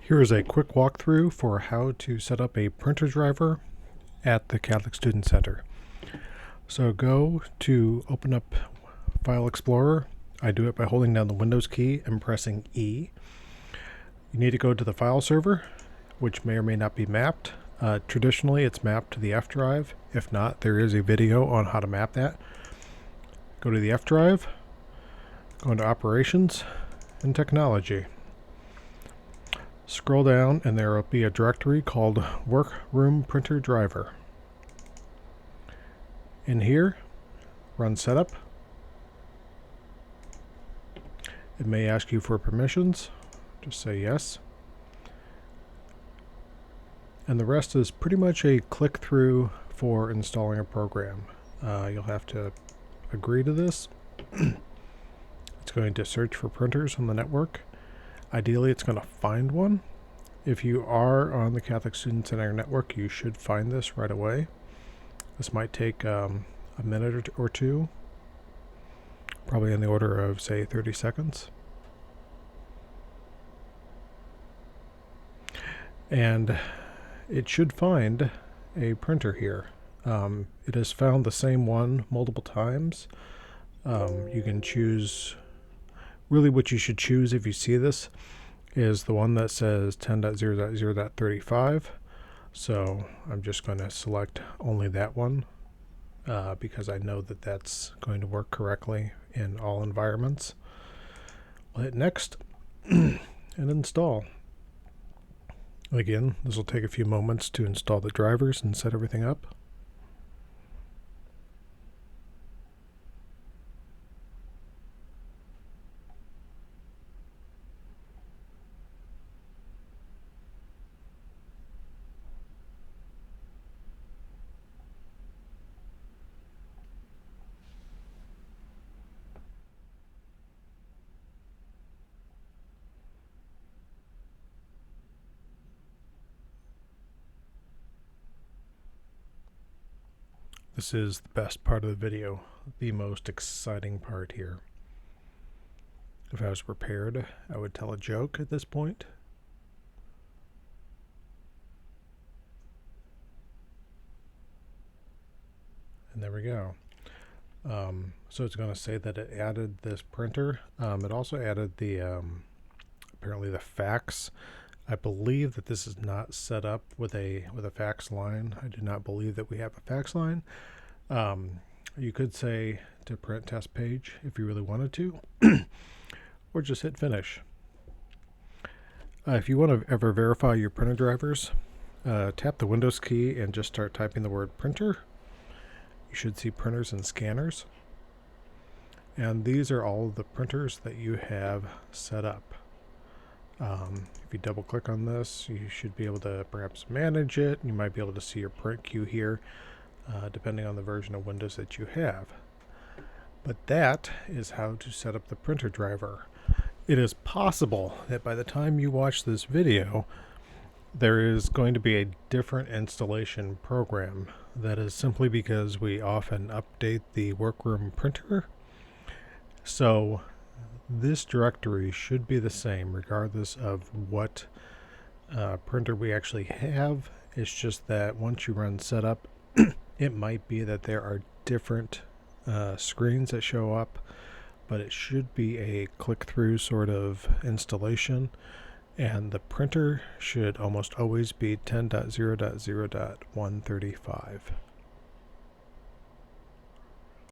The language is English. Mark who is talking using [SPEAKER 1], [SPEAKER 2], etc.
[SPEAKER 1] Here is a quick walkthrough for how to set up a printer driver at the Catholic Student Center. So go to open up File Explorer. I do it by holding down the Windows key and pressing E. You need to go to the file server, which may or may not be mapped. Traditionally, it's mapped to the F drive. If not, there is a video on how to map that. Go to the F drive, go into Operations and Technology. Scroll down and there will be a directory called Workroom Printer Driver. In here, run setup. It may ask you for permissions. Just say yes. And the rest is pretty much a click through for installing a program. You'll have to agree to this. It's going to search for printers on the network. Ideally, it's going to find one. If you are on the Catholic Student Center network, you should find this right away. This might take a minute or two, probably in the order of, say, 30 seconds. And it should find a printer here. It has found the same one multiple times. You can choose, really what you should choose if you see this is the one that says 10.0.0.35. So I'm just going to select only that one because I know that that's going to work correctly in all environments. I'll hit next and install. Again, this will take a few moments to install the drivers and set everything up. This is the best part of the video, the most exciting part here. If I was prepared, I would tell a joke at this point. And there we go. So it's going to say that it added this printer. It also added the apparently the fax. I believe that this is not set up with a fax line. I do not believe that we have a fax line. You could say to print test page if you really wanted to, or just hit finish. If you want to ever verify your printer drivers, tap the Windows key and just start typing the word printer. You should see printers and scanners. And these are all of the printers that you have set up. If you double click on this, you should be able to perhaps manage it. You might be able to see your print queue here, depending on the version of Windows that you have. But that is how to set up the printer driver. It is possible that by the time you watch this video, there is going to be a different installation program. That is simply because we often update the workroom printer. So this directory should be the same regardless of what printer we actually have. It's just that once you run setup, it might be that there are different screens that show up, but it should be a click-through sort of installation, and the printer should almost always be 10.0.0.135.